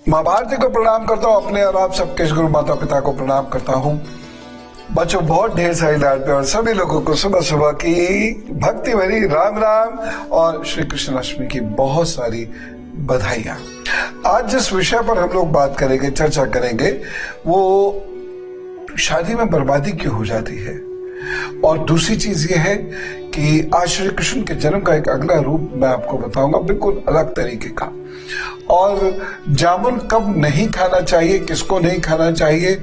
माँ भारती को प्रणाम करता हूँ, अपने और आप सबके गुरु माता पिता को प्रणाम करता हूँ। बच्चों, बहुत ढेर सारी लाड प्यार सभी लोगों को सुबह सुबह की भक्ति भरी राम राम और श्री कृष्ण अष्टमी की बहुत सारी बधाइयां। आज जिस विषय पर हम लोग बात करेंगे, चर्चा करेंगे, वो शादी में बर्बादी क्यों हो जाती है। और दूसरी चीज ये है कि आज श्री कृष्ण के जन्म का एक अगला रूप मैं आपको बताऊंगा, बिल्कुल अलग तरीके का। और जामुन कब नहीं खाना चाहिए, किसको नहीं खाना चाहिए,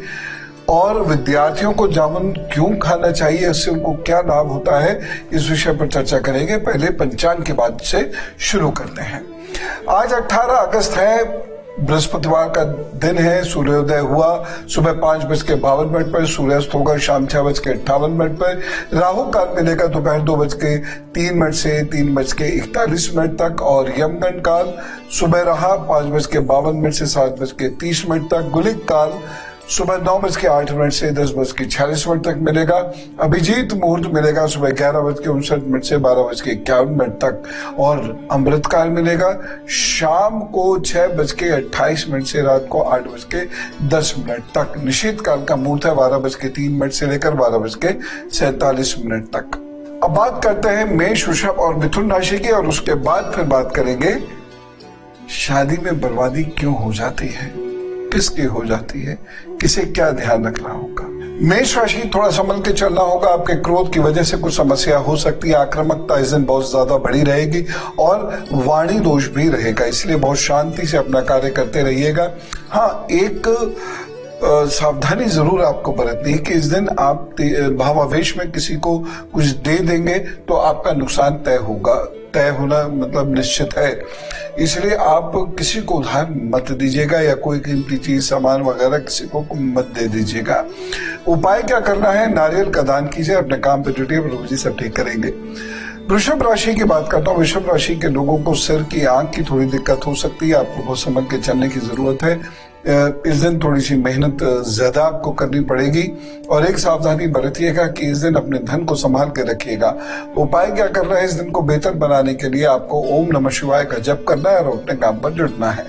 और विद्यार्थियों को जामुन क्यों खाना चाहिए, इससे उनको क्या लाभ होता है, इस विषय पर चर्चा करेंगे। पहले पंचांग के बाद से शुरू करते हैं। आज 18 अगस्त है, बृहस्पतिवार का दिन है। सूर्योदय हुआ सुबह 5:52 पर, सूर्यास्त होगा शाम 6:58 पर। राहु काल मिलेगा दोपहर 2:03 से 3:41 तक, और यमगंड काल सुबह रहा 5:52 से 7:30 तक। गुलिक काल सुबह 9:08 से 10:46 तक मिलेगा। अभिजीत मुहूर्त मिलेगा सुबह 11:59 से 12:51 तक, और अमृत काल मिलेगा शाम को 6:28 से रात को 8:10 तक। निषेध काल का मुहूर्त है 12:03 से लेकर 12:47 तक। अब बात करते हैं मेष, वृषभ और मिथुन राशि की, और उसके बाद फिर बात करेंगे शादी में बर्बादी क्यों हो जाती है, किसकी हो जाती है, किसे क्या ध्यान रखना होगा। मेष राशि, थोड़ा संभल के चलना होगा। आपके क्रोध की वजह से कुछ समस्या हो सकती है। आक्रामकता इस दिन बहुत ज्यादा बढ़ी रहेगी और वाणी दोष भी रहेगा, इसलिए बहुत शांति से अपना कार्य करते रहिएगा। हाँ, एक सावधानी जरूर आपको बरतनी है कि इस दिन आप भावावेश में किसी को कुछ दे देंगे तो आपका नुकसान तय होना मतलब निश्चित है। इसलिए आप किसी को उधार मत दीजिएगा, या कोई कीमती चीज सामान वगैरह किसी को मत दे दीजिएगा। उपाय क्या करना है, नारियल का दान कीजिए, अपने काम पे जुटिए, प्रभु जी सब ठीक करेंगे। वृषभ राशि की बात करता हूँ। वृषभ राशि के लोगों को सिर की, आंख की थोड़ी दिक्कत हो सकती है, आपको बहुत संभल के चलने की जरूरत है। इस दिन थोड़ी सी मेहनत ज्यादा आपको करनी पड़ेगी, और एक सावधानी बरतिएगा कि इस दिन अपने धन को संभाल के रखिएगा। उपाय क्या करना है, इस दिन को बेहतर बनाने के लिए आपको ओम नमः शिवाय का जप करना है और अपने काम पर जुटना है।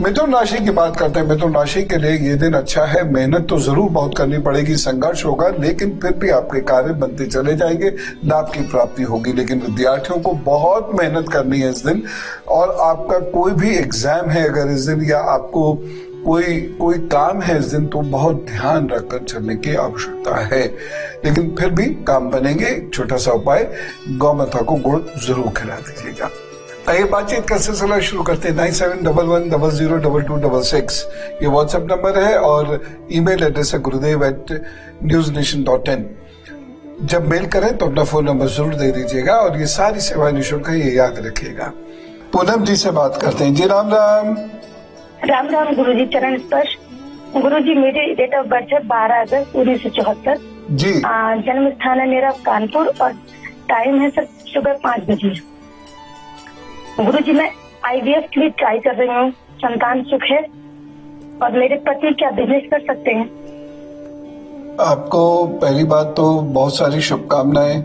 मिथुन राशि की बात करते हैं। मिथुन राशि के लिए ये दिन अच्छा है। मेहनत तो जरूर बहुत करनी पड़ेगी, संघर्ष होगा, लेकिन फिर भी आपके कार्य बनते चले जाएंगे, लाभ की प्राप्ति होगी। लेकिन विद्यार्थियों को बहुत मेहनत करनी है इस दिन, और आपका कोई भी एग्जाम है अगर इस दिन, या आपको कोई काम है इस दिन, तो बहुत ध्यान रखकर चलने की आवश्यकता है, लेकिन फिर भी काम बनेंगे। छोटा सा उपाय, गौ माता को गुड़ जरूर खिला दीजिएगा। आइए बातचीत का सिलसिला शुरू करते हैं। 9711002266 ये व्हाट्सएप नंबर है, और ईमेल एड्रेस है gurudev@newsnation.in। जब मेल करें तो अपना फोन नंबर जरूर दे दीजिएगा, और ये सारी सेवाएं निःशुल्क है, ये याद रखिएगा। पूनम जी से बात करते हैं। जी राम राम। राम राम गुरु जी, चरण स्पर्श। गुरु जी, मेरी डेट ऑफ बर्थ है 12 अगस्त 1974 जी। जन्म स्थान है मेरा कानपुर, और टाइम है सर सुबह 5 बजे। गुरु जी, मैं IVF के लिए ट्राई कर रही हूँ, संतान सुख है, और मेरे पति क्या बिजनेस कर सकते हैं? आपको पहली बात तो बहुत सारी शुभकामनाएं।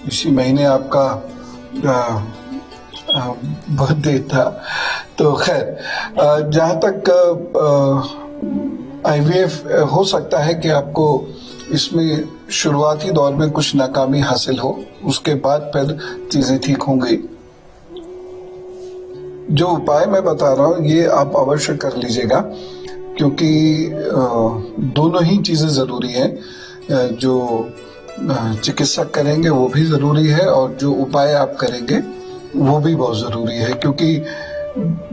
इसी महीने आपका बर्थडे था, तो खैर जहाँ तक IVF हो सकता है कि आपको इसमें शुरुआती दौर में कुछ नाकामी हासिल हो, उसके बाद फिर चीजें ठीक होंगी। जो उपाय मैं बता रहा हूँ ये आप अवश्य कर लीजिएगा, क्योंकि दोनों ही चीजें जरूरी हैं। जो चिकित्सक करेंगे वो भी जरूरी है, और जो उपाय आप करेंगे वो भी बहुत जरूरी है, क्योंकि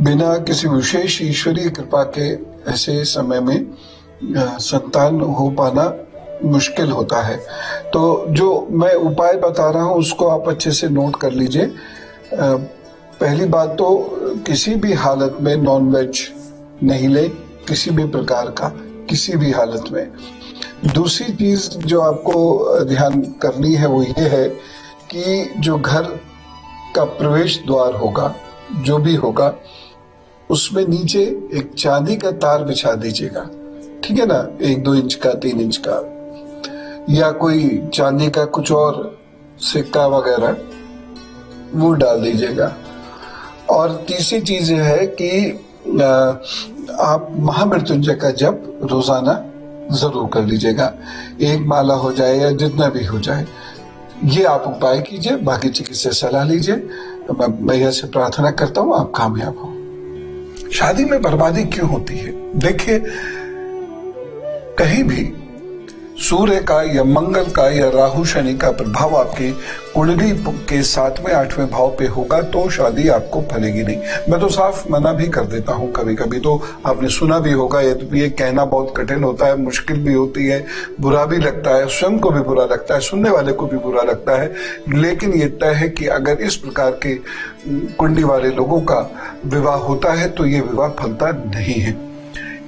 बिना किसी विशेष ईश्वरीय कृपा के ऐसे समय में संतान हो पाना मुश्किल होता है। तो जो मैं उपाय बता रहा हूँ उसको आप अच्छे से नोट कर लीजिए। पहली बात तो किसी भी हालत में नॉनवेज नहीं ले, किसी भी प्रकार का, किसी भी हालत में। दूसरी चीज जो आपको ध्यान करनी है वो ये है कि जो घर का प्रवेश द्वार होगा, जो भी होगा, उसमें नीचे एक चांदी का तार बिछा दीजिएगा, ठीक है ना, 1-2 इंच का, 3 इंच का, या कोई चांदी का कुछ और सिक्का वगैरह वो डाल दीजिएगा। और तीसरी चीज है कि आप महामृत्युंजय का जप रोजाना जरूर कर लीजिएगा, एक माला हो जाए या जितना भी हो जाए, ये आप उपाय कीजिए। बाकी चिकित्सा सलाह लीजिए। मैं मैया से प्रार्थना करता हूँ आप कामयाब हो। शादी में बर्बादी क्यों होती है? देखिए, कहीं भी सूर्य का या मंगल का या राहु शनि का प्रभाव आपकी कुंडली के 7वें 8वें भाव पे होगा तो शादी आपको फलेगी नहीं। मैं तो साफ मना भी कर देता हूँ। कभी कभी तो आपने सुना भी होगा, ये कहना बहुत कठिन होता है, मुश्किल भी होती है, बुरा भी लगता है, स्वयं को भी बुरा लगता है, सुनने वाले को भी बुरा लगता है, लेकिन ये तय है कि अगर इस प्रकार के कुंडली वाले लोगों का विवाह होता है तो ये विवाह फलता नहीं है।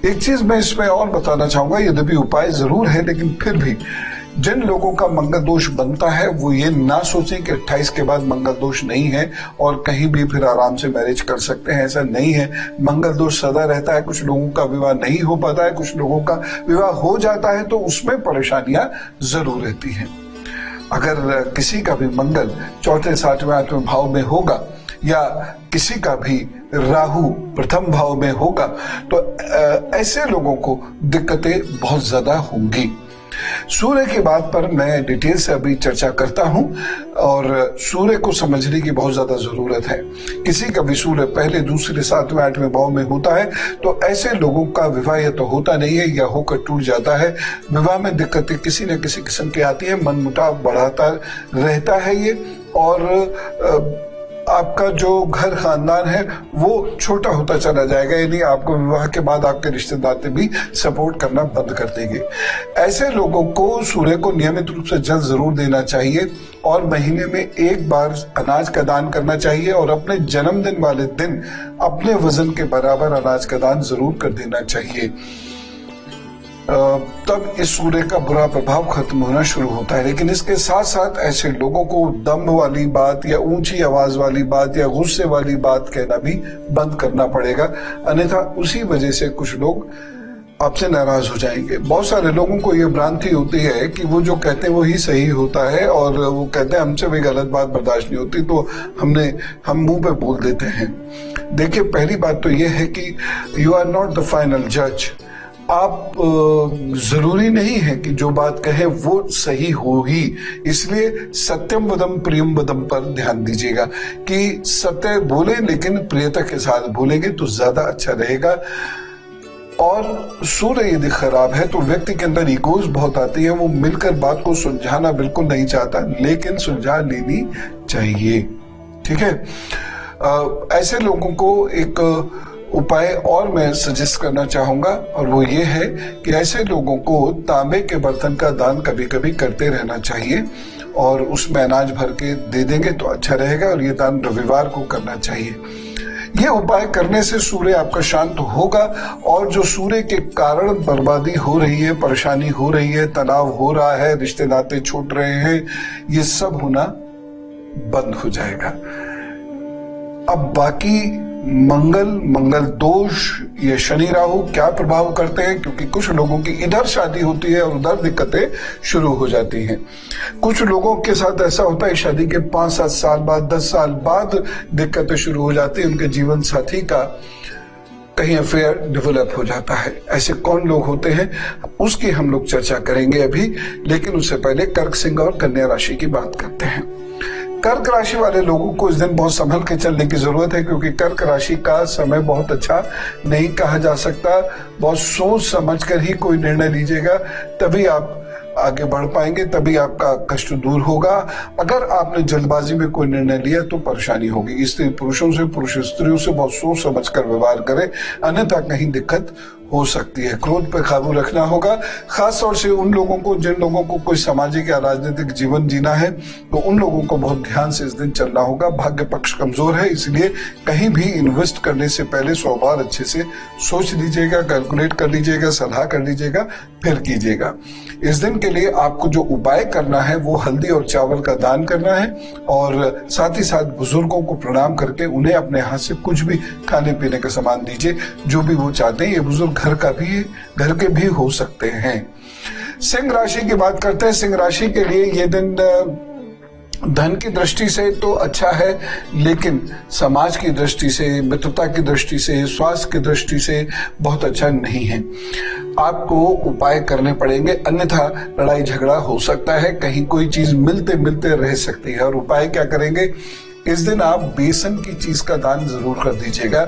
एक चीज मैं इसमें और बताना चाहूंगा, यद्यपि उपाय जरूर है लेकिन फिर भी जिन लोगों का मंगल दोष बनता है वो ये ना सोचें कि 28 के बाद मंगल दोष नहीं है और कहीं भी फिर आराम से मैरिज कर सकते हैं। ऐसा नहीं है। मंगल दोष सदा रहता है। कुछ लोगों का विवाह नहीं हो पाता है, कुछ लोगों का विवाह हो जाता है तो उसमें परेशानियां जरूर रहती हैं। अगर किसी का भी मंगल 4, 7वें 8वें भाव में होगा या किसी का भी राहु प्रथम भाव में होगा तो ऐसे लोगों को दिक्कतें बहुत ज्यादा होंगी। सूर्य की बात पर मैं डिटेल से अभी चर्चा करता हूं और सूर्य को समझने की बहुत ज्यादा जरूरत है। किसी का भी सूर्य पहले, दूसरे, 7वें 8वें भाव में होता है तो ऐसे लोगों का विवाह या तो होता नहीं है या होकर टूट जाता है। विवाह में दिक्कतें किसी न किसी किस्म की आती है, मनमुटाव बढ़ाता रहता है ये, और आपका जो घर खानदान है वो छोटा होता चला जाएगा। यानी आपको विवाह के बाद आपके रिश्तेदार भी सपोर्ट करना बंद कर देंगे। ऐसे लोगों को सूर्य को नियमित रूप से जल जरूर देना चाहिए और महीने में एक बार अनाज का दान करना चाहिए और अपने जन्मदिन वाले दिन अपने वजन के बराबर अनाज का दान जरूर कर देना चाहिए। तब इस सूर्य का बुरा प्रभाव खत्म होना शुरू होता है। लेकिन इसके साथ साथ ऐसे लोगों को दम्भ वाली बात या ऊंची आवाज वाली बात या गुस्से वाली बात कहना भी बंद करना पड़ेगा, अन्यथा उसी वजह से कुछ लोग आपसे नाराज हो जाएंगे। बहुत सारे लोगों को ये भ्रांति होती है कि वो जो कहते हैं वो ही सही होता है और वो कहते हैं हमसे भी गलत बात बर्दाश्त नहीं होती तो हम मुंह पे बोल देते हैं। देखिए, पहली बात तो ये है कि you are not the final जज। आप जरूरी नहीं है कि जो बात कहे वो सही हो ही, इसलिए सत्यम वदम प्रियम वदम पर ध्यान दीजिएगा कि सत्य बोले लेकिन प्रियता के साथ बोलेंगे तो ज्यादा अच्छा रहेगा। और सूर्य यदि खराब है तो व्यक्ति के अंदर इगोज बहुत आती है, वो मिलकर बात को सुलझाना बिल्कुल नहीं चाहता, लेकिन सुलझा लेनी चाहिए। ठीक है, ऐसे लोगों को एक उपाय और मैं सजेस्ट करना चाहूंगा और वो ये है कि ऐसे लोगों को तांबे के बर्तन का दान कभी कभी करते रहना चाहिए और उसमें अनाज भर के दे देंगे तो अच्छा रहेगा और ये दान रविवार को करना चाहिए। ये उपाय करने से सूर्य आपका शांत होगा और जो सूर्य के कारण बर्बादी हो रही है, परेशानी हो रही है, तनाव हो रहा है, रिश्ते नाते छूट रहे हैं, ये सब होना बंद हो जाएगा। अब बाकी मंगल दोष या शनि राहु क्या प्रभाव करते हैं, क्योंकि कुछ लोगों की इधर शादी होती है और उधर दिक्कतें शुरू हो जाती हैं। कुछ लोगों के साथ ऐसा होता है शादी के 5-7 साल बाद, 10 साल बाद दिक्कतें शुरू हो जाती है। उनके जीवन साथी का कहीं अफेयर डेवलप हो जाता है। ऐसे कौन लोग होते हैं उसकी हम लोग चर्चा करेंगे अभी, लेकिन उससे पहले कर्क, सिंह और कन्या राशि की बात करते हैं। कर्क राशि वाले लोगों को इस दिन बहुत संभल के चलने की जरूरत है, क्योंकि कर्क राशि का समय बहुत अच्छा नहीं कहा जा सकता। बहुत सोच समझ कर ही कोई निर्णय लीजिएगा, तभी आप आगे बढ़ पाएंगे, तभी आपका कष्ट दूर होगा। अगर आपने जल्दबाजी में कोई निर्णय लिया तो परेशानी होगी। स्त्री पुरुषों से, पुरुष स्त्रियों से बहुत सोच समझ कर व्यवहार करें, अन्यथा कहीं दिक्कत हो सकती है। क्रोध पर काबू रखना होगा, खास तौर से उन लोगों को जिन लोगों को कोई सामाजिक या राजनीतिक जीवन जीना है तो उन लोगों को बहुत ध्यान से इस दिन चलना होगा। भाग्य पक्ष कमजोर है, इसलिए कहीं भी इन्वेस्ट करने से पहले 100 बार अच्छे से सोच लीजिएगा, कैलकुलेट कर लीजिएगा, सलाह कर लीजिएगा, फिर कीजिएगा। इस दिन के लिए आपको जो उपाय करना है वो हल्दी और चावल का दान करना है और साथ ही साथ बुजुर्गों को प्रणाम करके उन्हें अपने हाथ से कुछ भी खाने पीने का सामान दीजिए, जो भी वो चाहते हैं। ये बुजुर्ग घर के भी हो सकते हैं। सिंह राशि की बात करते हैं। सिंह राशि के लिए ये दिन धन की दृष्टि से तो अच्छा है, लेकिन समाज की दृष्टि से, मित्रता की दृष्टि से, स्वास्थ्य की दृष्टि से बहुत अच्छा नहीं है। आपको उपाय करने पड़ेंगे, अन्यथा लड़ाई झगड़ा हो सकता है, कहीं कोई चीज मिलते मिलते रह सकती है। और उपाय क्या करेंगे? इस दिन आप बेसन की चीज का दान जरूर कर दीजिएगा।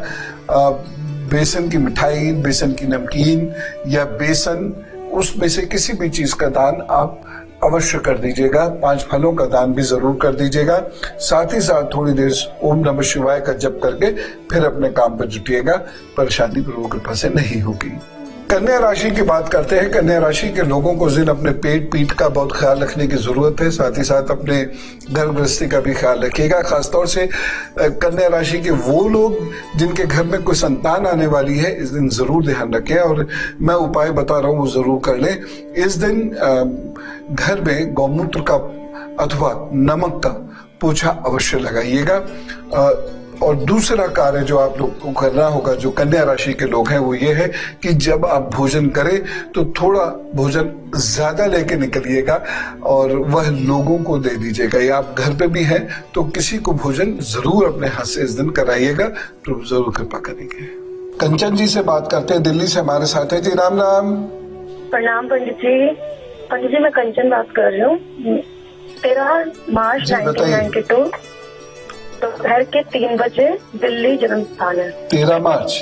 बेसन की मिठाई, बेसन की नमकीन या बेसन, उसमें से किसी भी चीज का दान आप अवश्य कर दीजिएगा। 5 फलों का दान भी जरूर कर दीजिएगा। साथ ही साथ थोड़ी देर ओम नमः शिवाय का जप करके फिर अपने काम पर जुटिएगा। परेशानी प्रभु कृपा से नहीं होगी। कन्या राशि की बात करते हैं। कन्या राशि के लोगों को इस दिन अपने पेट पीठ का बहुत ख्याल रखने की जरूरत है। साथ ही साथ अपने घर गृहस्थी का भी ख्याल रखिएगा। खासतौर से कन्या राशि के वो लोग जिनके घर में कोई संतान आने वाली है, इस दिन जरूर ध्यान रखें। और मैं उपाय बता रहा हूँ वो जरूर कर लें। इस दिन घर में गौमूत्र का अथवा नमक का पोछा अवश्य लगाइएगा। और दूसरा कार्य जो आप लोग को करना होगा, जो कन्या राशि के लोग हैं, वो ये है कि जब आप भोजन करें तो थोड़ा भोजन ज्यादा लेके निकलिएगा और वह लोगों को दे दीजिएगा। या आप घर पे भी हैं तो किसी को भोजन जरूर अपने हाथ से इस दिन कराइएगा, प्रभु जरूर कृपा करेंगे। कंचन जी से बात करते हैं, दिल्ली से हमारे साथ है जी। राम राम। प्रणाम पंडित जी। पंडित जी, मैं कंचन बात कर रही हूँ। 13 मार्च 1992 दोपहर के 3 बजे दिल्ली जन्म स्थान है। 13 मार्च?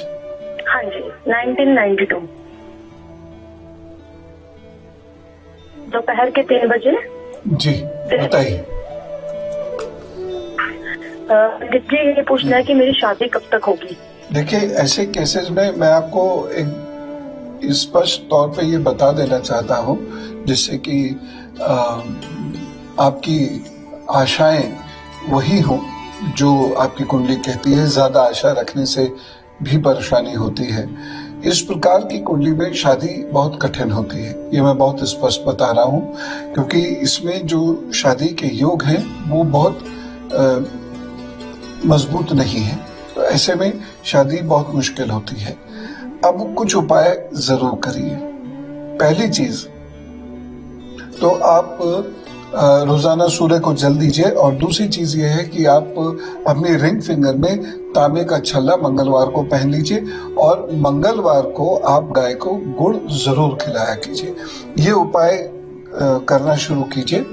हाँ जी, 1992 दोपहर के 3 बजे। जी बताइए। पंडित जी, ये पूछना है कि मेरी शादी कब तक होगी? देखिए, ऐसे केसेस में मैं आपको एक स्पष्ट तौर पे ये बता देना चाहता हूँ, जिससे कि आपकी आशाएं वही हो जो आपकी कुंडली कहती है। ज्यादा आशा रखने से भी परेशानी होती है। इस प्रकार की कुंडली में शादी बहुत कठिन होती है, ये मैं बहुत स्पष्ट बता रहा हूँ, क्योंकि इसमें जो शादी के योग हैं वो बहुत मजबूत नहीं है। तो ऐसे में शादी बहुत मुश्किल होती है। अब कुछ उपाय जरूर करिए। पहली चीज तो आप रोजाना सूर्य को जल दीजिए। और दूसरी चीज ये है कि आप अपने रिंग फिंगर में तांबे का छल्ला मंगलवार को पहन लीजिए और मंगलवार को आप गाय को गुड़ जरूर खिलाया कीजिए। ये उपाय करना शुरू कीजिए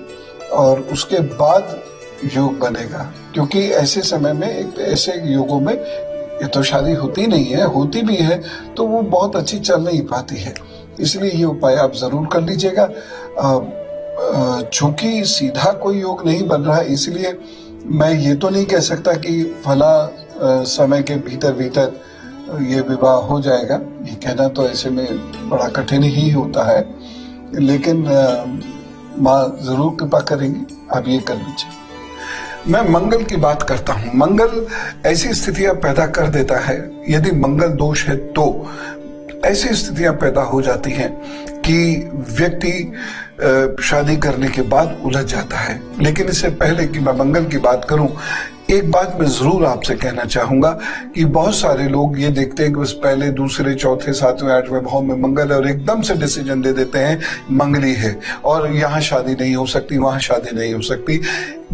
और उसके बाद योग बनेगा। क्योंकि ऐसे समय में, ऐसे योगों में ये तो शादी होती नहीं है, होती भी है तो वो बहुत अच्छी चल नहीं पाती है। इसलिए ये उपाय आप जरूर कर लीजिएगा। चूंकि सीधा कोई योग नहीं बन रहा है, इसलिए मैं ये तो नहीं कह सकता कि फला समय के भीतर भीतर ये विवाह हो जाएगा। ये कहना तो ऐसे में बड़ा कठिन ही होता है, लेकिन माँ जरूर कृपा करेंगी, आप ये कर लीजिए। मैं मंगल की बात करता हूँ। मंगल ऐसी स्थितियां पैदा कर देता है, यदि मंगल दोष है तो ऐसी स्थितियां पैदा हो जाती हैं कि व्यक्ति शादी करने के बाद उलझ जाता है। लेकिन इससे पहले कि मैं मंगल की बात करूं, एक बात मैं जरूर आपसे कहना चाहूंगा कि बहुत सारे लोग ये देखते हैं कि बस पहले, दूसरे, चौथे, 7वें, 8वें भाव में मंगल है और एकदम से डिसीजन दे देते हैं मंगली है और यहाँ शादी नहीं हो सकती, वहां शादी नहीं हो सकती।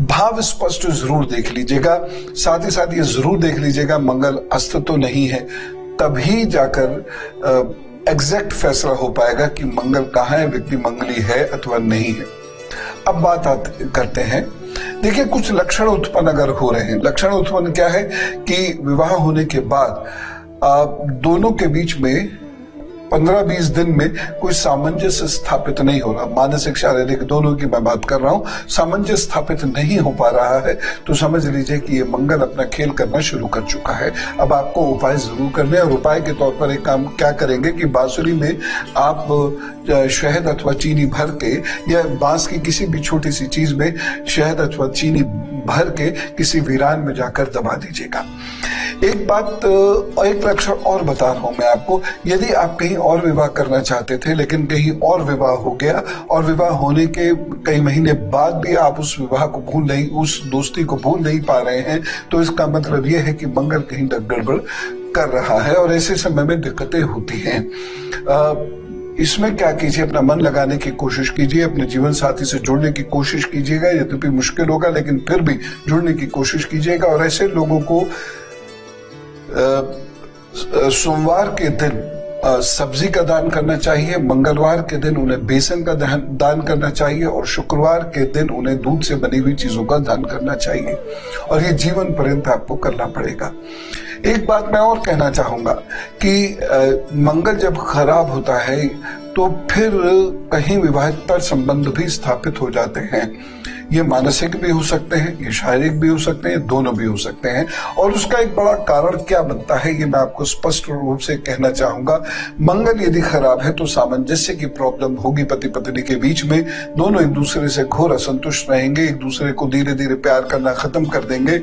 भाव स्पष्ट जरूर देख लीजिएगा। साथ ही साथ ये जरूर देख लीजिएगा मंगल अस्त तो नहीं है, तभी जाकर एग्जैक्ट फैसला हो पाएगा कि मंगल कहाँ है, व्यक्ति मंगली है अथवा नहीं है। अब बात करते हैं। देखिए, कुछ लक्षण उत्पन्न अगर हो रहे हैं। लक्षण उत्पन्न क्या है कि विवाह होने के बाद दोनों के बीच में 15-20 दिन में कोई सामंजस्य स्थापित नहीं हो रहा। मानसिक, शारीरिक दोनों की मैं बात कर रहा हूं। सामंजस्य स्थापित नहीं हो पा रहा है तो समझ लीजिए कि ये मंगल अपना खेल करना शुरू कर चुका है। अब आपको उपाय जरूर करने, और उपाय के तौर पर एक काम क्या करेंगे कि बांसुरी में आप शहद अथवा चीनी भर के, या बांस की किसी भी छोटी सी चीज में शहद अथवा चीनी भर के किसी वीरान में जाकर दबा दीजिएगा। एक बात और एक लक्षण और बता रहा हूं मैं आपको। यदि आप कहीं और विवाह करना चाहते थे लेकिन कहीं और विवाह हो गया और विवाह होने के कई महीने बाद भी आप उस विवाह को भूल नहीं, उस दोस्ती को भूल नहीं पा रहे हैं, तो इसका मतलब यह है कि मंगल कहीं गड़बड़ कर रहा है और ऐसे समय में दिक्कतें होती हैं। इसमें क्या कीजिए, अपना मन लगाने की कोशिश कीजिए, अपने जीवन साथी से जुड़ने की कोशिश कीजिएगा। यद्यपि मुश्किल होगा लेकिन फिर भी जुड़ने की कोशिश कीजिएगा। और ऐसे लोगों को सोमवार के दिन सब्जी का दान करना चाहिए, मंगलवार के दिन उन्हें बेसन का दान करना चाहिए और शुक्रवार के दिन उन्हें दूध से बनी हुई चीजों का दान करना चाहिए। और ये जीवन पर्यंत आपको करना पड़ेगा। एक बात मैं और कहना चाहूंगा कि मंगल जब खराब होता है तो फिर कहीं विवाहितर संबंध भी स्थापित हो जाते हैं। ये मानसिक भी हो सकते हैं, ये शारीरिक भी हो सकते हैं, दोनों भी हो सकते हैं। और उसका एक बड़ा कारण क्या बनता है ये मैं आपको स्पष्ट रूप से कहना चाहूंगा। मंगल यदि खराब है तो सामंजस्य की प्रॉब्लम होगी पति पत्नी के बीच में। दोनों एक दूसरे से घोर असंतुष्ट रहेंगे, एक दूसरे को धीरे धीरे प्यार करना खत्म कर देंगे।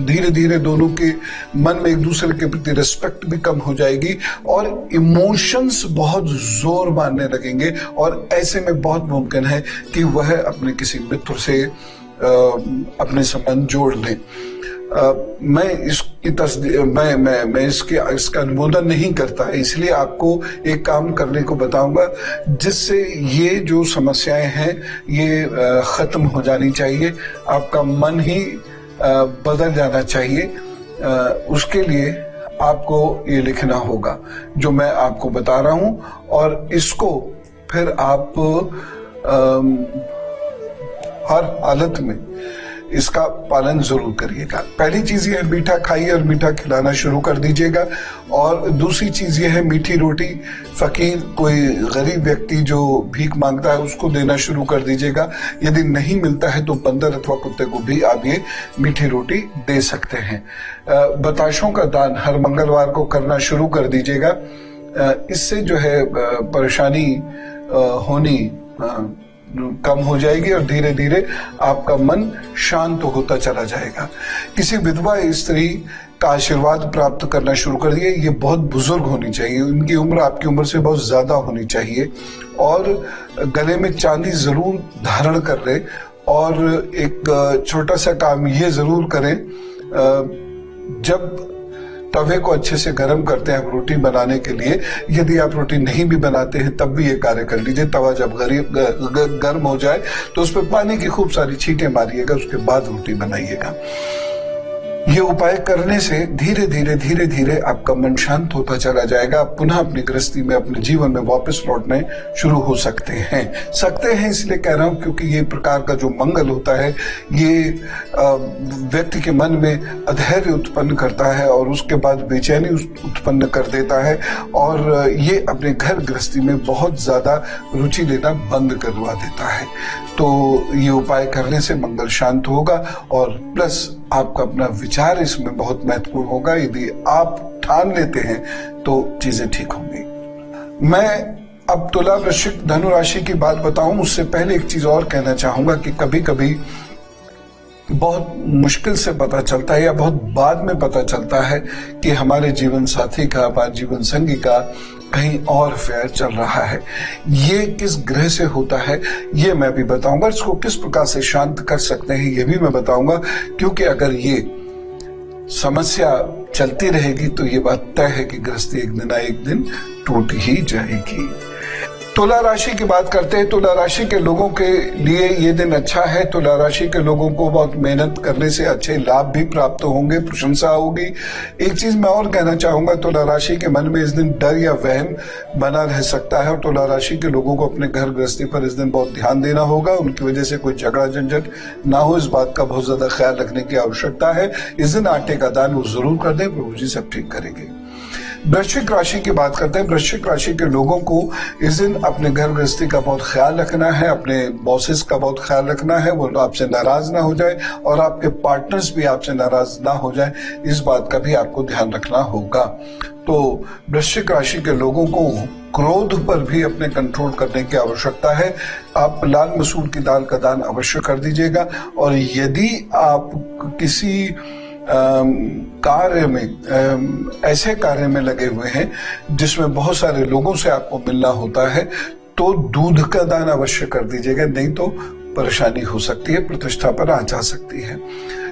धीरे धीरे दोनों के मन में एक दूसरे के प्रति रिस्पेक्ट भी कम हो जाएगी और इमोशंस बहुत जोर मारने लगेंगे। और ऐसे में बहुत मुमकिन है कि वह अपने किसी मित्र से अपने संबंध जोड़ लें। मैं इसकी मैं इसका अनुमोदन नहीं करता, इसलिए आपको एक काम करने को बताऊंगा जिससे ये जो समस्याएं हैं ये खत्म हो जानी चाहिए। आपका मन ही बदल जाना चाहिए। उसके लिए आपको ये लिखना होगा जो मैं आपको बता रहा हूं और इसको फिर आप हर हालत में इसका पालन जरूर करिएगा। पहली चीज ये है मीठा खाइए और मीठा खिलाना शुरू कर दीजिएगा। और दूसरी चीज ये है मीठी रोटी फकीर कोई गरीब व्यक्ति जो भीख मांगता है उसको देना शुरू कर दीजिएगा। यदि नहीं मिलता है तो बंदर अथवा कुत्ते को भी आप ये मीठी रोटी दे सकते हैं। बताशों का दान हर मंगलवार को करना शुरू कर दीजिएगा। इससे जो है परेशानी होनी कम हो जाएगी और धीरे धीरे आपका मन शांत होता चला जाएगा। किसी विधवा स्त्री का आशीर्वाद प्राप्त करना शुरू कर दिए। ये बहुत बुजुर्ग होनी चाहिए, उनकी उम्र आपकी उम्र से बहुत ज्यादा होनी चाहिए और गले में चांदी जरूर धारण कर ले। और एक छोटा सा काम ये जरूर करें, जब तवे को अच्छे से गर्म करते हैं रोटी बनाने के लिए, यदि आप रोटी नहीं भी बनाते हैं तब भी ये कार्य कर लीजिए। तवा जब गर्म हो जाए तो उस पर पानी की खूब सारी छींटे मारिएगा, उसके बाद रोटी बनाइएगा। ये उपाय करने से धीरे धीरे आपका मन शांत होता चला जाएगा। आप पुनः अपनी गृहस्थी में अपने जीवन में वापस लौटने शुरू हो सकते हैं। इसलिए कह रहा हूं क्योंकि ये प्रकार का जो मंगल होता है ये व्यक्ति के मन में अधैर्य उत्पन्न करता है और उसके बाद बेचैनी उत्पन्न कर देता है और ये अपने घर गृहस्थी में बहुत ज्यादा रुचि लेना बंद करवा देता है। तो ये उपाय करने से मंगल शांत होगा और प्लस आपका अपना विचार इसमें बहुत महत्वपूर्ण होगा। यदि आप ठान लेते हैं तो चीजें ठीक होंगी। मैं अब तुला वृश्चिक धनु राशि की बात बताऊं उससे पहले एक चीज और कहना चाहूंगा कि कभी कभी बहुत मुश्किल से पता चलता है या बहुत बाद में पता चलता है कि हमारे जीवन साथी का, हमारे जीवन संगी का कहीं और अफेयर चल रहा है। ये किस ग्रह से होता है ये मैं भी बताऊंगा। इसको किस प्रकार से शांत कर सकते हैं ये भी मैं बताऊंगा, क्योंकि अगर ये समस्या चलती रहेगी तो ये बात तय है कि गृहस्थी एक दिन ना एक दिन टूट ही जाएगी। तुला राशि की बात करते हैं। तुला राशि के लोगों के लिए ये दिन अच्छा है। तुला राशि के लोगों को बहुत मेहनत करने से अच्छे लाभ भी प्राप्त होंगे, प्रशंसा होगी। एक चीज मैं और कहना चाहूंगा, तुला राशि के मन में इस दिन डर या वहम बना रह सकता है और तुला राशि के लोगों को अपने घर गृहस्थी पर इस दिन बहुत ध्यान देना होगा। उनकी वजह से कोई झगड़ा झंझट ना हो, इस बात का बहुत ज्यादा ख्याल रखने की आवश्यकता है। इस दिन आटे का दान वो जरूर कर दें, प्रभु जी सब ठीक करेंगे। वृश्चिक राशि की बात करते हैं। वृश्चिक राशि के लोगों को इस दिन अपने घर गृहस्थी का बहुत ख्याल रखना है, अपने बॉसेस का बहुत ख्याल रखना है, वो आपसे नाराज ना हो जाए और आपके पार्टनर्स भी आपसे नाराज ना हो जाए, इस बात का भी आपको ध्यान रखना होगा। तो वृश्चिक राशि के लोगों को क्रोध पर भी अपने कंट्रोल करने की आवश्यकता है। आप लाल मसूर की दाल का दान अवश्य कर दीजिएगा। और यदि आप किसी कार्य में ऐसे कार्य में लगे हुए हैं जिसमें बहुत सारे लोगों से आपको मिलना होता है तो दूध का दान अवश्य कर दीजिएगा, नहीं तो परेशानी हो सकती है, प्रतिष्ठा पर आ जा सकती है।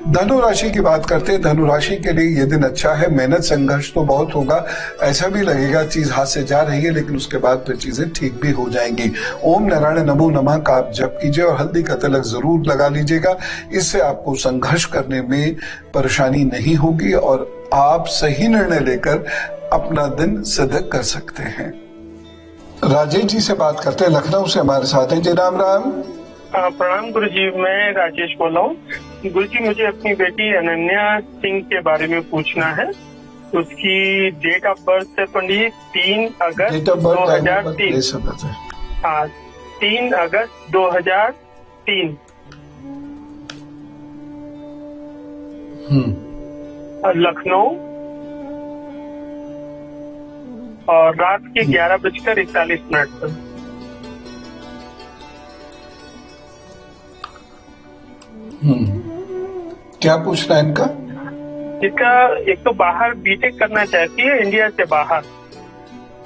धनु राशि की बात करते हैं। धनु राशि के लिए ये दिन अच्छा है। मेहनत संघर्ष तो बहुत होगा, ऐसा भी लगेगा चीज हाथ से जा रही है, लेकिन उसके बाद फिर चीजें ठीक भी हो जाएंगी। ओम नारायण नमो नमः का आप जप कीजिए और हल्दी का तिलक जरूर लगा लीजिएगा। इससे आपको संघर्ष करने में परेशानी नहीं होगी और आप सही निर्णय लेकर अपना दिन सिद्ध कर सकते हैं। राजेश जी से बात करते हैं, लखनऊ से हमारे साथ हैं। जी राम राम। प्रणाम गुरु जी, मैं राजेश बोल रहा हूँ। गुरु जी, मुझे अपनी बेटी अनन्या सिंह के बारे में पूछना है। उसकी डेट ऑफ बर्थ है पंडित 3 अगस्त 2003। हाँ, 3 अगस्त 2003। और लखनऊ, और रात के 11:41 पर। क्या पूछना है इनका? इसका एक तो बाहर बीटेक करना चाहती है, इंडिया से बाहर।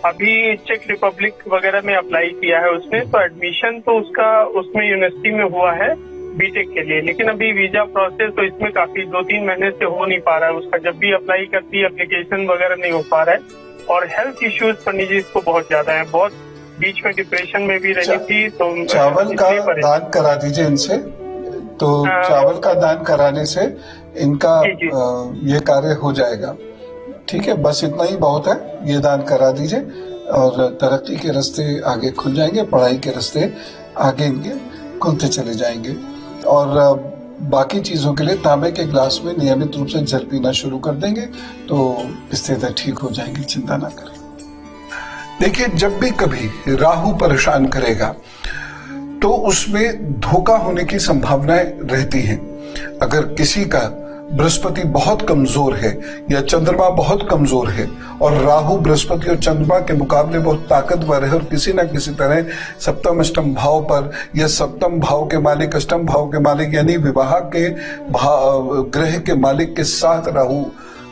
अभी चेक रिपब्लिक वगैरह में अप्लाई किया है उसने, तो एडमिशन तो उसका उसमें यूनिवर्सिटी में हुआ है बीटेक के लिए, लेकिन अभी वीजा प्रोसेस तो इसमें काफी 2-3 महीने से हो नहीं पा रहा है उसका। जब भी अप्लाई करती है एप्लीकेशन वगैरह नहीं हो पा रहा है। और हेल्थ इश्यूज पंडित जी इसको बहुत ज्यादा है, बहुत बीच में डिप्रेशन में भी रही थी। तो चावल का दान करा दीजिए इनसे, तो चावल का दान कराने से इनका ये कार्य हो जाएगा। ठीक है, बस इतना ही बहुत है। ये दान करा दीजिए और तरक्की के रास्ते आगे खुल जाएंगे, पढ़ाई के रास्ते आगे इनके खुलते चले जाएंगे। और बाकी चीजों के लिए तांबे के ग्लास में नियमित रूप से जल पीना शुरू कर देंगे तो स्थिति ठीक हो जाएंगी, चिंता ना करें। देखिए, जब भी कभी राहु परेशान करेगा तो उसमें धोखा होने की संभावनाएं रहती हैं। अगर किसी का बृहस्पति बहुत कमजोर है या चंद्रमा बहुत कमजोर है और राहु बृहस्पति और चंद्रमा के मुकाबले बहुत ताकतवर है और किसी न किसी तरह सप्तम अष्टम भाव पर या सप्तम भाव के मालिक अष्टम भाव के मालिक यानी विवाह के ग्रह के मालिक के साथ राहु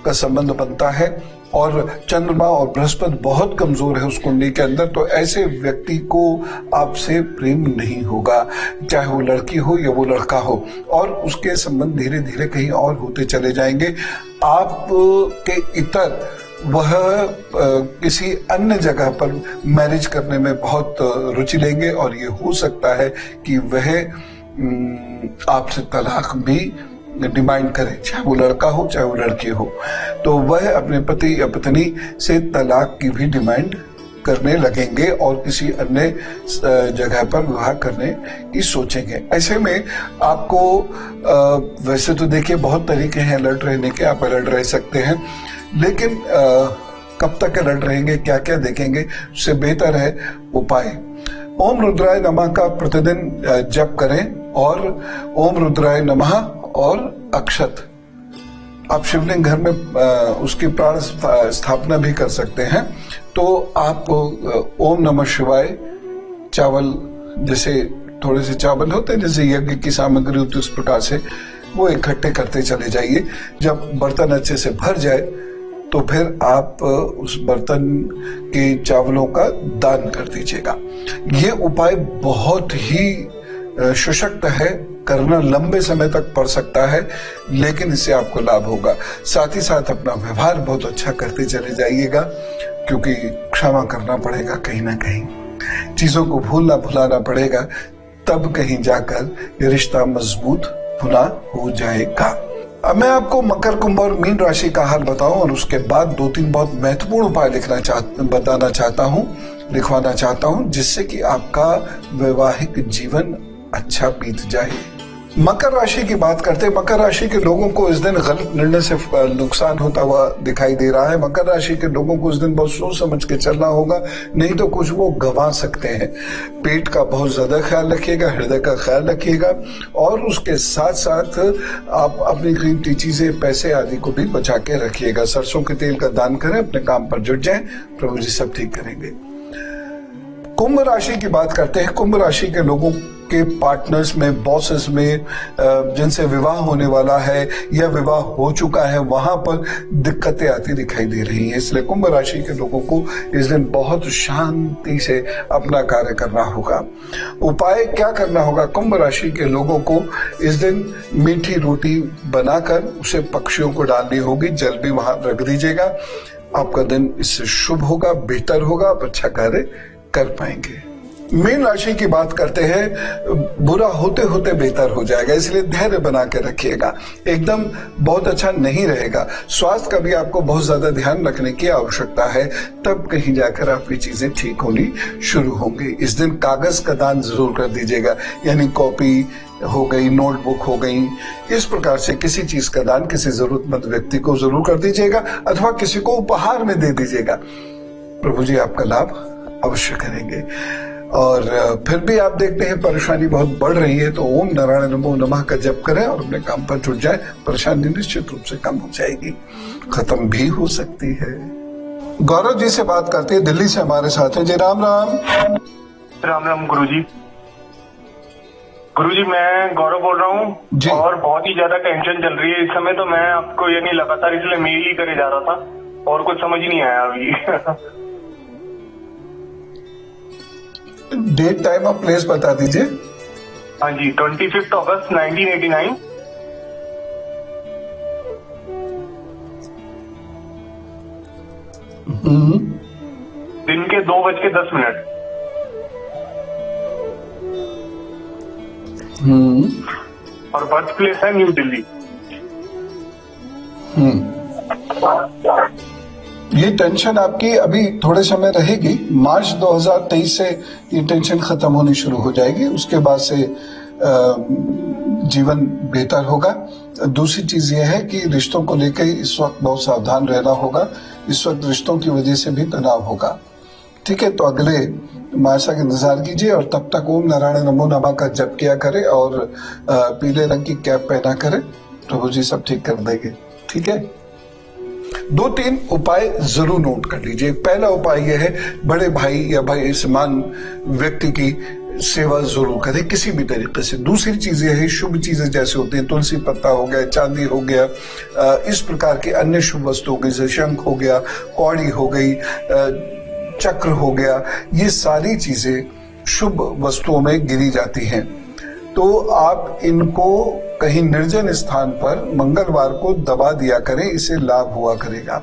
का संबंध बनता है और चंद्रमा और बृहस्पति बहुत कमजोर है उस कुंडली के अंदर, तो ऐसे व्यक्ति को आपसे प्रेम नहीं होगा, चाहे वो लड़की हो या वो लड़का हो, और उसके संबंध धीरे धीरे कहीं और होते चले जाएंगे। आप के इतर वह किसी अन्य जगह पर मैरिज करने में बहुत रुचि लेंगे और ये हो सकता है कि वह आपसे तलाक भी डिमांड करे, चाहे वो लड़का हो चाहे वो लड़की हो, तो वह अपने पति या पत्नी से तलाक की भी डिमांड करने लगेंगे और किसी अन्य जगह पर विवाह करने की सोचेंगे। ऐसे में आपको वैसे तो देखिए बहुत तरीके हैं अलर्ट रहने के, आप अलर्ट रह सकते हैं, लेकिन कब तक अलर्ट रहेंगे, क्या क्या देखेंगे, उससे बेहतर है उपाय। ओम रुद्राय नमः का प्रतिदिन जप करें और ओम रुद्राय नमः और अक्षत, आप शिवलिंग घर में उसकी प्राण स्थापना भी कर सकते हैं। तो आप ओम नमः शिवाय चावल, जैसे थोड़े से चावल होते हैं जैसे यज्ञ की सामग्री होती है उस प्रकार से वो इकट्ठे करते चले जाइए। जब बर्तन अच्छे से भर जाए तो फिर आप उस बर्तन के चावलों का दान कर दीजिएगा। ये उपाय बहुत ही सशक्त है, करना लंबे समय तक पड़ सकता है, लेकिन इससे आपको लाभ होगा। साथ ही साथ अपना व्यवहार बहुत अच्छा करते चले जाइएगा, क्योंकि क्षमा करना पड़ेगा, कहीं ना कहीं चीजों को भूलना भुलाना पड़ेगा, तब कहीं जाकर ये रिश्ता मजबूत पुनः हो जाएगा। अब मैं आपको मकर, कुंभ और मीन राशि का हाल बताऊं और उसके बाद 2-3 बहुत महत्वपूर्ण उपाय लिखवाना चाहता हूं जिससे कि आपका वैवाहिक जीवन अच्छा बीत जाए। मकर राशि की बात करते हैं। मकर राशि के लोगों को इस दिन गलत निर्णय से नुकसान होता हुआ दिखाई दे रहा है। मकर राशि के लोगों को इस दिन बहुत सोच समझ के चलना होगा, नहीं तो कुछ वो गंवा सकते हैं। पेट का बहुत ज्यादा ख्याल रखिएगा, हृदय का ख्याल रखिएगा और उसके साथ साथ आप अपनी कीमती चीजें, पैसे आदि को भी बचा के रखिएगा। सरसों के तेल का दान करें, अपने काम पर जुट जाएं, प्रभु जी सब ठीक करेंगे। कुंभ राशि की बात करते हैं। कुंभ राशि के लोगों आपके पार्टनर्स में, बॉसेस में, जिनसे विवाह होने वाला है या विवाह हो चुका है, वहां पर दिक्कतें आती दिखाई दे रही हैं। इसलिए कुंभ राशि के लोगों को इस दिन बहुत शांति से अपना कार्य करना होगा। उपाय क्या करना होगा? कुंभ राशि के लोगों को इस दिन मीठी रोटी बनाकर उसे पक्षियों को डालनी होगी, जल भी वहां रख दीजिएगा। आपका दिन इससे शुभ होगा, बेहतर होगा, आप अच्छा कार्य कर पाएंगे। मीन राशि की बात करते हैं, बुरा होते होते बेहतर हो जाएगा, इसलिए धैर्य बना के रखिएगा। एकदम बहुत अच्छा नहीं रहेगा। स्वास्थ्य का भी आपको बहुत ज्यादा ध्यान रखने की आवश्यकता है, तब कहीं जाकर आपकी चीजें ठीक होनी शुरू होंगी। इस दिन कागज का दान जरूर कर दीजिएगा, यानी कॉपी हो गई, नोटबुक हो गई, इस प्रकार से किसी चीज का दान किसी जरूरतमंद व्यक्ति को जरूर कर दीजिएगा अथवा किसी को उपहार में दे दीजिएगा। प्रभु जी आपका लाभ अवश्य करेंगे। और फिर भी आप देखते हैं परेशानी बहुत बढ़ रही है, तो ओम नारायण नमो नमः का जप करें और अपने काम पर जुट जाए। परेशानी निश्चित रूप से कम हो जाएगी, खत्म भी हो सकती है। गौरव जी से बात करते हैं, दिल्ली से हमारे साथ हैं जी। राम राम। राम राम गुरुजी। गुरुजी मैं गौरव बोल रहा हूँ और बहुत ही ज्यादा टेंशन चल रही है इस समय। तो मैं आपको यानी लगातार इसलिए मेल ही करे जा रहा था और कुछ समझ ही नहीं आया अभी। डेट, टाइम और प्लेस बता दीजिए। हाँ जी, 25 अगस्त 1989। दिन के 2:10। और बर्थ प्लेस है न्यू दिल्ली। ये टेंशन आपकी अभी थोड़े समय रहेगी। मार्च 2023 से ये टेंशन खत्म होनी शुरू हो जाएगी, उसके बाद से जीवन बेहतर होगा। दूसरी चीज ये है कि रिश्तों को लेकर इस वक्त बहुत सावधान रहना होगा। इस वक्त रिश्तों की वजह से भी तनाव होगा। ठीक है, तो अगले मासा का इंतजार कीजिए और तब तक ओम नारायण नमो नमः का जप किया करें और पीले रंग की कैप पहना करें। प्रभु जी सब ठीक कर देंगे। ठीक है, 2-3 उपाय जरूर नोट कर लीजिए। पहला उपाय यह है, बड़े भाई या भाई समान व्यक्ति की सेवा जरूर करें किसी भी तरीके से। दूसरी चीज यह है, शुभ चीजें जैसे होती हैं, तुलसी पत्ता हो गया, चांदी हो गया, इस प्रकार की अन्य शुभ वस्तु हो गई, जैसे शंख हो गया, कौड़ी हो गई, चक्र हो गया, ये सारी चीजें शुभ वस्तुओं में गिनी जाती हैं। तो आप इनको कहीं निर्जन स्थान पर मंगलवार को दबा दिया करें, इससे लाभ हुआ करेगा।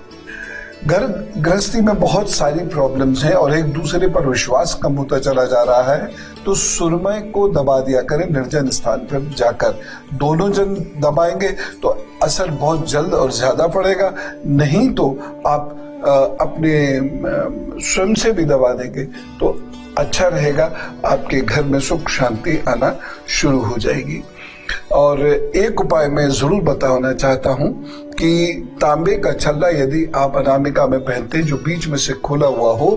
घर गृहस्थी में बहुत सारी प्रॉब्लम्स हैं और एक दूसरे पर विश्वास कम होता चला जा रहा है, तो सुरमय को दबा दिया करें निर्जन स्थान पर जाकर। दोनों जन दबाएंगे तो असर बहुत जल्द और ज्यादा पड़ेगा, नहीं तो आप अपने स्वयं से भी दबा देंगे तो अच्छा रहेगा। आपके घर में सुख शांति आना शुरू हो जाएगी। और एक उपाय मैं जरूर बताना चाहता हूं कि तांबे का छल्ला यदि आप अनामिका में पहनते हैं जो बीच में से खुला हुआ हो,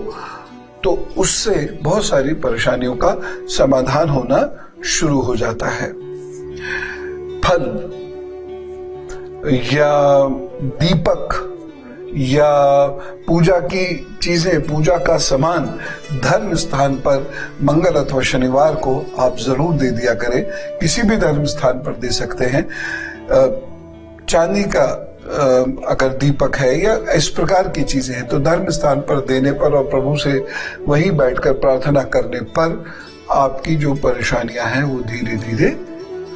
तो उससे बहुत सारी परेशानियों का समाधान होना शुरू हो जाता है। फल या दीपक या पूजा की चीजें, पूजा का सामान धर्म स्थान पर मंगल अथवा शनिवार को आप जरूर दे दिया करें। किसी भी धर्म स्थान पर दे सकते हैं। चांदी का अगर दीपक है या इस प्रकार की चीजें हैं तो धर्म स्थान पर देने पर और प्रभु से वहीं बैठकर प्रार्थना करने पर आपकी जो परेशानियां हैं वो धीरे धीरे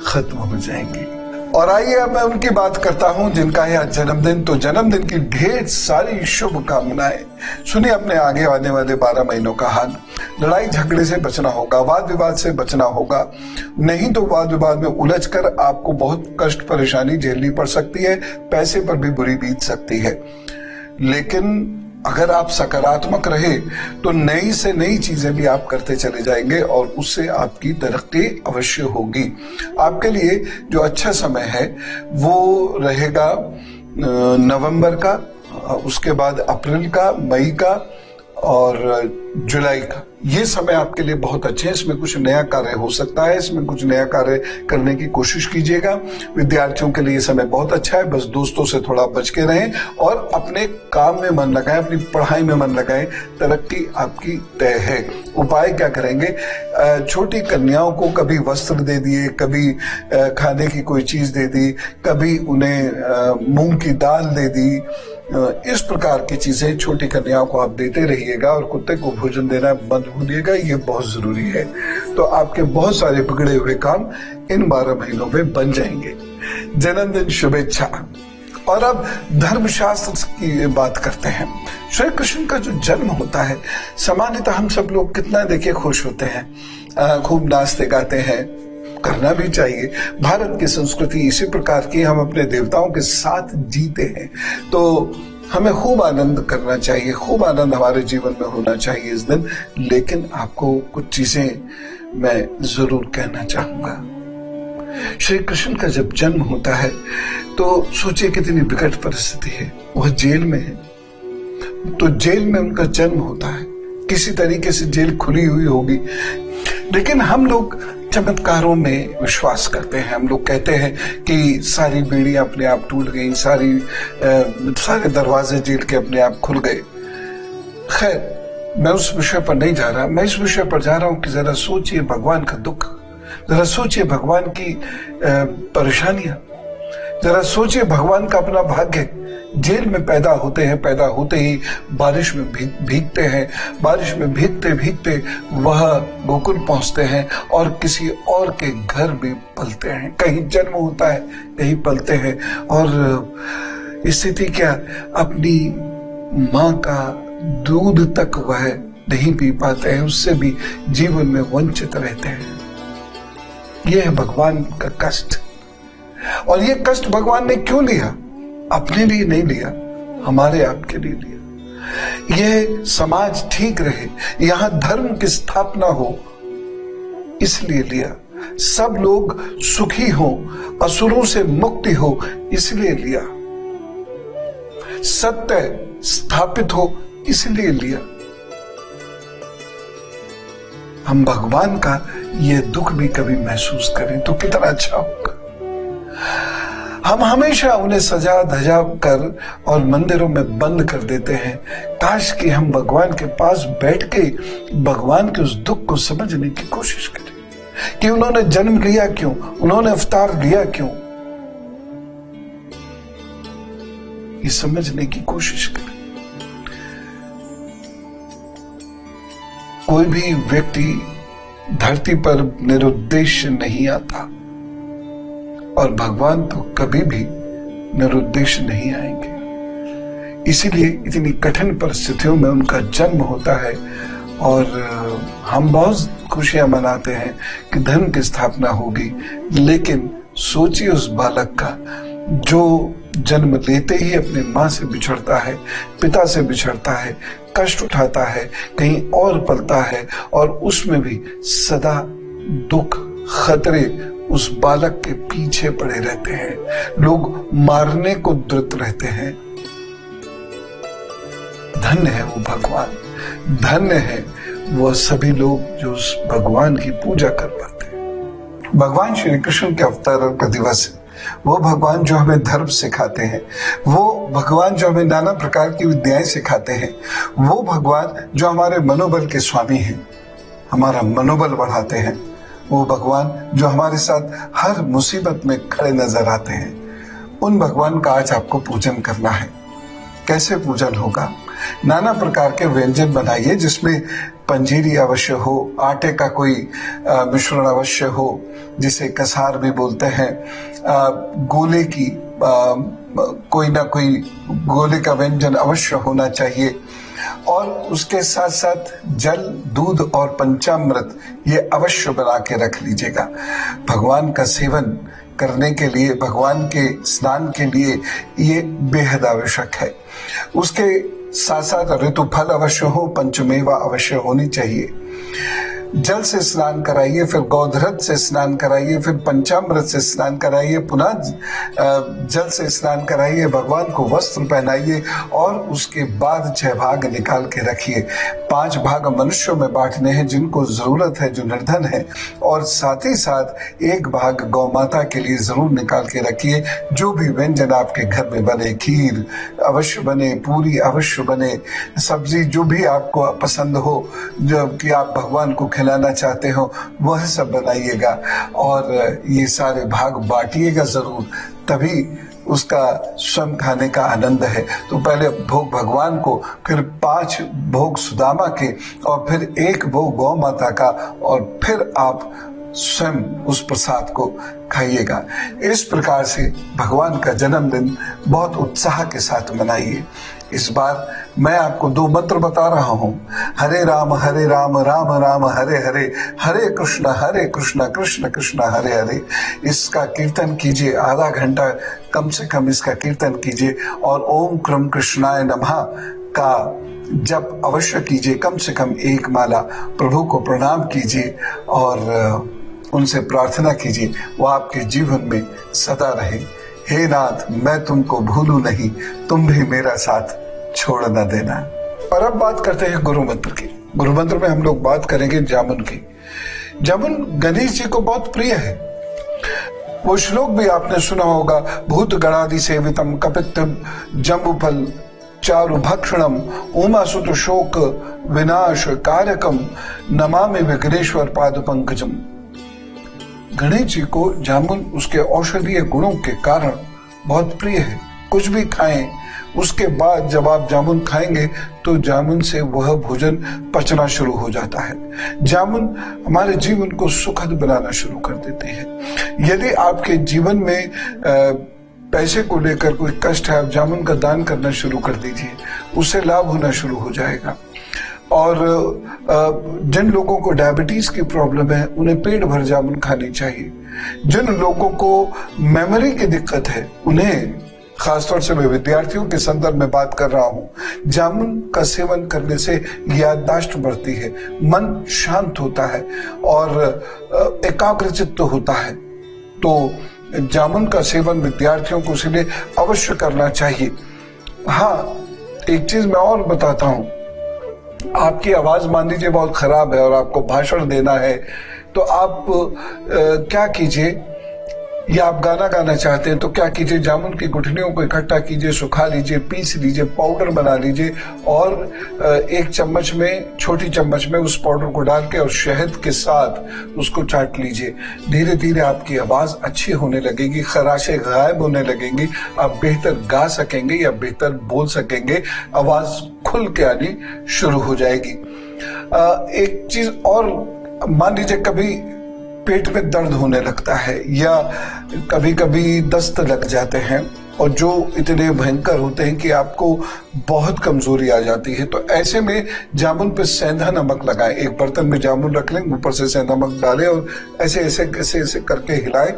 खत्म हो जाएंगी। और आइए अब मैं उनकी बात करता हूं जिनका है आज जन्मदिन। तो जन्मदिन की ढेर सारी शुभकामनाएं। सुनिए अपने आगे आने वाले 12 महीनों का हाल। लड़ाई झगड़े से बचना होगा, वाद विवाद से बचना होगा, नहीं तो वाद विवाद में उलझकर आपको बहुत कष्ट परेशानी झेलनी पड़ सकती है, पैसे पर भी बुरी बीत सकती है। लेकिन अगर आप सकारात्मक रहे तो नई से नई चीजें भी आप करते चले जाएंगे और उससे आपकी तरक्की अवश्य होगी। आपके लिए जो अच्छा समय है वो रहेगा नवंबर का, उसके बाद अप्रैल का, मई का और जुलाई का, ये समय आपके लिए बहुत अच्छे हैं। इसमें कुछ नया कार्य हो सकता है, इसमें कुछ नया कार्य करने की कोशिश कीजिएगा। विद्यार्थियों के लिए ये समय बहुत अच्छा है, बस दोस्तों से थोड़ा बच के रहें और अपने काम में मन लगाएं, अपनी पढ़ाई में मन लगाएं, तरक्की आपकी तय है। उपाय क्या करेंगे? छोटी कन्याओं को कभी वस्त्र दे दिए, कभी खाने की कोई चीज दे दी, कभी उन्हें मूंग की दाल दे दी। इस प्रकार की चीजें छोटी कन्याओं को आप देते रहिएगा और कुत्ते को भोजन देना बंद भूलिएगा, ये बहुत जरूरी है। तो आपके बहुत सारे बिगड़े हुए काम इन 12 महीनों में बन जाएंगे। जन्मदिन शुभेच्छा। और अब धर्मशास्त्र की बात करते हैं। श्री कृष्ण का जो जन्म होता है, सामान्यतः हम सब लोग कितना देखिए खुश होते हैं, खूब नाचते गाते हैं, करना भी चाहिए। भारत की संस्कृति इसी प्रकार की, हम अपने देवताओं के साथ जीते हैं, तो हमें खूब आनंद करना चाहिए, खूब आनंद हमारे जीवन में होना चाहिए इस दिन। लेकिन आपको कुछ चीजें मैं जरूर कहना चाहूंगा। श्री कृष्ण का जब जन्म होता है तो सोचिए कितनी विकट परिस्थिति है। वह जेल में है, तो जेल में उनका जन्म होता है, किसी तरीके से जेल खुली हुई होगी। लेकिन हम लोग चमत्कारों में विश्वास करते हैं। हम लोग कहते हैं कि सारी बेड़ियां अपने आप टूट गई, सारे दरवाजे जेल के अपने आप खुल गए। खैर, मैं उस विषय पर नहीं जा रहा, मैं इस विषय पर जा रहा हूं कि जरा सोचिए भगवान का दुख, जरा सोचिए भगवान की परेशानियां, जरा सोचिए भगवान का अपना भाग्य। जेल में पैदा होते हैं, पैदा होते ही बारिश में भीगते हैं, बारिश में भीगते भीगते वह गोकुल पहुंचते हैं और किसी और के घर भी पलते हैं। कहीं जन्म होता है, कहीं पलते हैं। और स्थिति क्या, अपनी माँ का दूध तक वह नहीं पी पाते हैं, उससे भी जीवन में वंचित रहते हैं। यह है भगवान का कष्ट। और यह कष्ट भगवान ने क्यों लिया? अपने लिए नहीं लिया, हमारे आपके लिए लिया। यह समाज ठीक रहे, यहां धर्म की स्थापना हो, इसलिए लिया। सब लोग सुखी हो, असुरों से मुक्ति हो, इसलिए लिया। सत्य स्थापित हो, इसलिए लिया। हम भगवान का यह दुख भी कभी महसूस करें तो कितना अच्छा होगा। हम हमेशा उन्हें सजा धजा कर और मंदिरों में बंद कर देते हैं। काश कि हम भगवान के पास बैठ के भगवान के उस दुख को समझने की कोशिश करें कि उन्होंने जन्म लिया क्यों, उन्होंने अवतार लिया क्यों, ये समझने की कोशिश करें। कोई भी व्यक्ति धरती पर निरुद्देश्य नहीं आता और भगवान तो कभी भी निरुद्देश्य नहीं आएंगे। इसीलिए इतनी कठिन परिस्थितियों में उनका जन्म होता है और हम बहुत खुशियां मनाते हैं कि धर्म की स्थापना होगी। लेकिन सोचिए उस बालक का जो जन्म लेते ही अपने मां से बिछड़ता है, पिता से बिछड़ता है, कष्ट उठाता है, कहीं और पलता है और उसमें भी सदा दुख, खतरे उस बालक के पीछे पड़े रहते हैं। लोग मारने को द्रुत रहते हैं। धन्य है वो भगवान, धन्य है वो सभी लोग जो उस भगवान की पूजा कर पाते हैं। भगवान श्री कृष्ण के अवतार का दिवस है। वो भगवान जो हमें धर्म सिखाते हैं, वो भगवान जो हमें नाना प्रकार की विद्याएं सिखाते हैं, वो भगवान जो हमारे मनोबल के स्वामी हैं, हमारा मनोबल बढ़ाते हैं, वो भगवान जो हमारे साथ हर मुसीबत में खड़े नजर आते हैं, उन भगवान का आज आपको पूजन करना है। कैसे पूजन होगा? नाना प्रकार के व्यंजन बनाइए जिसमें पंजीरी अवश्य हो, आटे का कोई मिश्रण अवश्य हो, जिसे कसार भी बोलते हैं, गोले की कोई ना कोई गोले का व्यंजन अवश्य होना चाहिए और उसके साथ साथ जल, दूध और पंचामृत ये अवश्य बना के रख लीजिएगा। भगवान का सेवन करने के लिए, भगवान के स्नान के लिए ये बेहद आवश्यक है। उसके साथ साथ ऋतु फल अवश्य हो, पंचमेवा अवश्य होनी चाहिए। जल से स्नान कराइए, फिर गोधरथ से स्नान कराइए, फिर पंचामृत से स्नान कराइए, पुनः जल से स्नान कराइए, भगवान को वस्त्र पहनाइए और उसके बाद 6 भाग निकाल के रखिए। 5 भाग मनुष्यों में बांटने हैं जिनको जरूरत है, जो निर्धन है, और साथ ही साथ 1 भाग गौ माता के लिए जरूर निकाल के रखिए। जो भी व्यंजन आपके घर में बने, खीर अवश्य बने, पूरी अवश्य बने, सब्जी जो भी आपको पसंद हो, जो कि आप भगवान को खिलाना चाहते हो, वह सब बनाइएगा और ये सारे भाग बांटिएगा जरूर, तभी उसका स्वयं खाने का आनंद है। तो पहले भोग भगवान को, फिर 5 भोग सुदामा के, और फिर 1 भोग गौ माता का, और फिर आप स्वयं उस प्रसाद को खाइएगा। इस प्रकार से भगवान का जन्मदिन बहुत उत्साह के साथ मनाइए। इस बार मैं आपको 2 मंत्र बता रहा हूं। हरे राम राम राम हरे हरे, हरे कृष्ण कृष्ण कृष्ण हरे हरे। इसका कीर्तन कीजिए, आधा घंटा कम से कम इसका कीर्तन कीजिए, और ओम क्रम कृष्णाय नमः का जप अवश्य कीजिए, कम से कम 1 माला। प्रभु को प्रणाम कीजिए और उनसे प्रार्थना कीजिए वो आपके जीवन में सदा रहे। हे नाथ, मैं तुमको भूलूं नहीं, तुम भी मेरा साथ छोड़ न देना। और अब बात करते हैं गुरु मंत्र की। गुरु मंत्र में हम लोग बात करेंगे जामुन की। जामुन गणेश जी को बहुत प्रिय है। वो श्लोक भी आपने सुना होगा, भूत गणादि सेवितम कपित्तम जम्बुफल चारु भक्षणम उमासुत शोक विनाश कारकम नमामि विघ्नेश्वर पाद पंकजम। गणेश जी को जामुन उसके औषधीय गुणों के कारण बहुत प्रिय है। कुछ भी खाएं, उसके बाद जब आप जामुन खाएंगे तो जामुन से वह भोजन पचना शुरू हो जाता है। जामुन हमारे जीवन को सुखद बनाना शुरू कर देते हैं। यदि आपके जीवन में पैसे को लेकर कोई कष्ट है, आप जामुन का दान करना शुरू कर दीजिए, उससे लाभ होना शुरू हो जाएगा। और जिन लोगों को डायबिटीज की प्रॉब्लम है उन्हें पेट भर जामुन खानी चाहिए। जिन लोगों को मेमोरी की दिक्कत है उन्हें, खासतौर से मैं विद्यार्थियों के संदर्भ में बात कर रहा हूं, जामुन का सेवन करने से याददाश्त बढ़ती है, मन शांत होता है और एकाग्रचित्त होता है। तो जामुन का सेवन विद्यार्थियों को इसलिए अवश्य करना चाहिए। हाँ, एक चीज मैं और बताता हूं, आपकी आवाज मान लीजिए बहुत खराब है और आपको भाषण देना है, तो आप क्या कीजिए, या आप गाना गाना चाहते हैं तो क्या कीजिए, जामुन की गुठलियों को इकट्ठा कीजिए, सुखा लीजिए, पीस लीजिए, पाउडर बना लीजिए और 1 चम्मच में, छोटी चम्मच में उस पाउडर को डाल के और शहद के साथ उसको चाट लीजिए। धीरे धीरे आपकी आवाज अच्छी होने लगेगी, खराशे गायब होने लगेंगी, आप बेहतर गा सकेंगे या बेहतर बोल सकेंगे, आवाज खुल के आनी शुरू हो जाएगी। एक चीज और, मान लीजिए कभी पेट में दर्द होने लगता है या कभी कभी दस्त लग जाते हैं और जो इतने भयंकर होते हैं कि आपको बहुत कमजोरी आ जाती है, तो ऐसे में जामुन पे सेंधा नमक लगाएं। एक बर्तन में जामुन रख लें, ऊपर से सेंधा नमक डालें और ऐसे ऐसे ऐसे ऐसे करके हिलाएं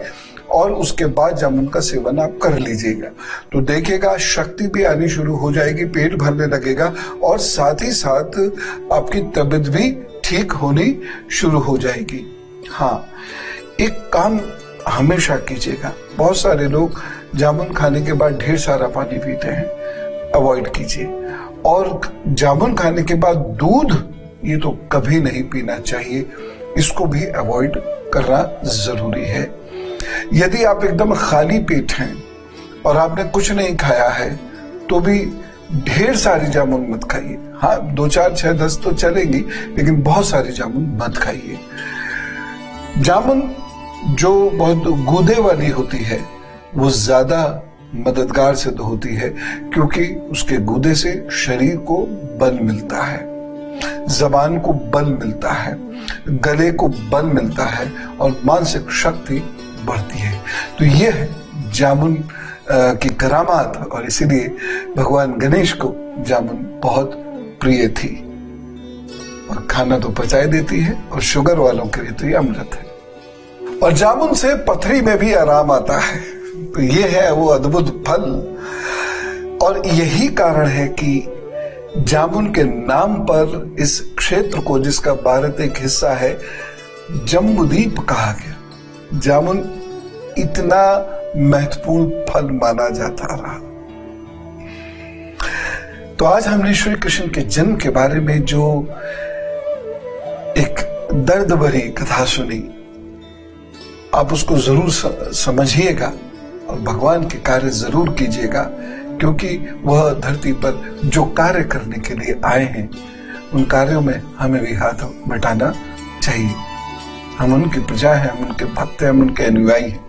और उसके बाद जामुन का सेवन आप कर लीजिएगा। तो देखिएगा शक्ति भी आनी शुरू हो जाएगी, पेट भरने लगेगा और साथ ही साथ आपकी तबीयत भी ठीक होनी शुरू हो जाएगी। हाँ, एक काम हमेशा कीजिएगा, बहुत सारे लोग जामुन खाने के बाद ढेर सारा पानी पीते हैं, अवॉइड कीजिए। और जामुन खाने के बाद दूध, ये तो कभी नहीं पीना चाहिए, इसको भी अवॉइड करना जरूरी है। यदि आप एकदम खाली पेट हैं और आपने कुछ नहीं खाया है तो भी ढेर सारी जामुन मत खाइए। हाँ, 2, 4, 6, 10 तो चलेंगी, लेकिन बहुत सारी जामुन मत खाइए। जामुन जो बहुत गूदे वाली होती है वो ज्यादा मददगार सिद्ध होती है, क्योंकि उसके गूदे से शरीर को बल मिलता है, जबान को बल मिलता है, गले को बल मिलता है और मानसिक शक्ति बढ़ती है। तो ये है जामुन की करामात, और इसीलिए भगवान गणेश को जामुन बहुत प्रिय थी। और खाना तो पचाई देती है और शुगर वालों के लिए तो ये अमृत है। और जामुन से पथरी में भी आराम आता है। तो ये है वो अद्भुत फल, और यही कारण है कि जामुन के नाम पर इस क्षेत्र को, जिसका भारत एक हिस्सा है, जम्बूद्वीप कहा गया। जामुन इतना महत्वपूर्ण फल माना जाता रहा। तो आज हमने श्री कृष्ण के जन्म के बारे में जो एक दर्द भरी कथा सुनी, आप उसको जरूर समझिएगा और भगवान के कार्य जरूर कीजिएगा, क्योंकि वह धरती पर जो कार्य करने के लिए आए हैं उन कार्यों में हमें भी हाथ बटाना चाहिए। हम उनकी प्रजा हैं, हम उनके भक्त हैं, हम उनके अनुयायी हैं।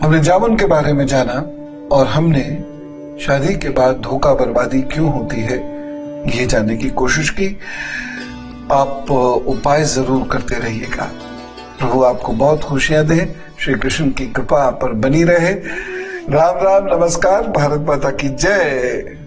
हमने जामुन के बारे में जाना और हमने शादी के बाद धोखा बर्बादी क्यों होती है ये जानने की कोशिश की। आप उपाय जरूर करते रहिएगा। प्रभु आपको बहुत खुशियां दे। श्री कृष्ण की कृपा आप पर बनी रहे। राम राम, नमस्कार, भारत माता की जय।